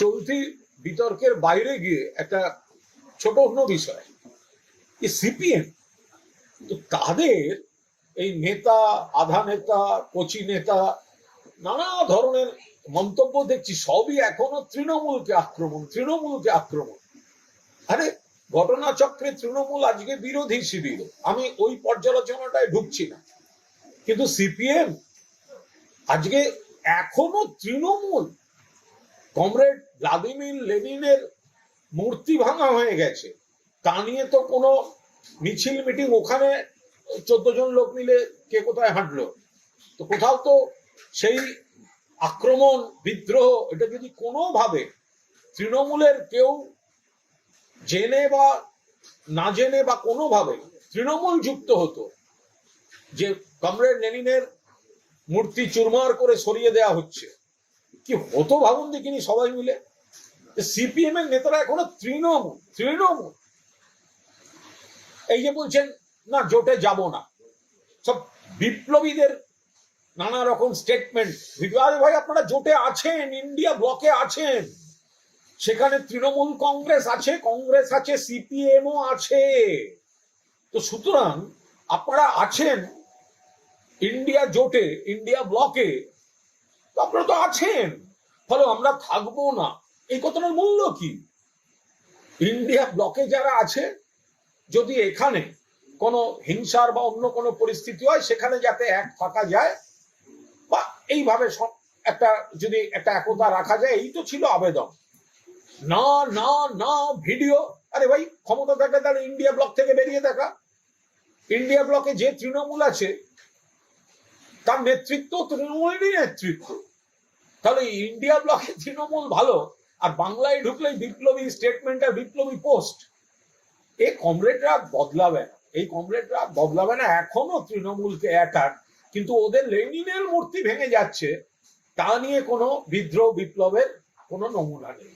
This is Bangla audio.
চলতি বিতর্কের বাইরে গিয়ে একটা ছোট অন্য বিষয়, সিপিএম তো তাদের এই নেতা, আধা নেতা, কচি নেতা, নানা ধরনের মন্তব্য দেখছি, সবই এখনো তৃণমূলকে আক্রমণ। আরে ঘটনাচক্রে তৃণমূল আজকে বিরোধী শিবির, আমি ওই পর্যালোচনাটায় ঢুকছি না, কিন্তু সিপিএম আজকে এখনো তৃণমূল। কমরেড ভ্লাদিমির লেনিনের মূর্তি ভাঙা হয়ে গেছে, তা নিয়ে তো কোনো মিছিল মিটিং, ওখানে 14 জন লোক মিলে কে কোথায় হাঁটলো, তো কোথাও তো সেই আক্রমণ বিদ্রোহ, এটা যদি কোনোভাবে তৃণমূলের কেউ জেনে বা না জেনে বা কোনোভাবে তৃণমূল যুক্ত হতো, যে কমরেড লেনিনের মূর্তি চুরমার করে সরিয়ে দেওয়া হচ্ছে, কি হতো ভাবুন দেখিনি সবাই মিলে। সিপিএম এর নেতারা এখনো তৃণমূল। এই যে বলছেন না জোটে যাব না, সব বিপ্লবীদের নানা রকম স্টেটমেন্ট। আরে ভাই, আপনারা জোটে আছেন, ইন্ডিয়া ব্লকে আছেন, সেখানে তৃণমূল কংগ্রেস আছে, সিপিএমও আছে। তো সুতরাং আপনারা আছেন ইন্ডিয়া জোটে, ইন্ডিয়া ব্লকে, তো আপনারা তো আছেন, ফলে আমরা থাকবো না, এই কথাটার মূল্য কি? ইন্ডিয়া ব্লকে যারা আছে, যদি এখানে কোনো হিংসার বা অন্য কোনো পরিস্থিতি হয়, সেখানে যাতে এক থাকা যায়, বা এইভাবে একটা যদি একটা একতা রাখা যায়, এই তো ছিল আবেদন। না না না ভিডিও, আরে ভাই ক্ষমতা থাকে তাহলে ইন্ডিয়া ব্লক থেকে বেরিয়ে দেখা। ইন্ডিয়া ব্লকে যে তৃণমূল আছে তার নেতৃত্ব তৃণমূলেরই নেতৃত্ব, তাহলে ইন্ডিয়া ব্লকে তৃণমূল ভালো, আর বাংলায় ঢুকলেই বিপ্লবী স্টেটমেন্ট আর বিপ্লবী পোস্ট। এই কমরেডরা বদলাবে না, এখনো তৃণমূলকে অ্যাটাক, কিন্তু ওদের লেনিনের মূর্তি ভেঙে যাচ্ছে, তা নিয়ে কোনো বিদ্রোহ বিপ্লবের কোনো নমুনা নেই।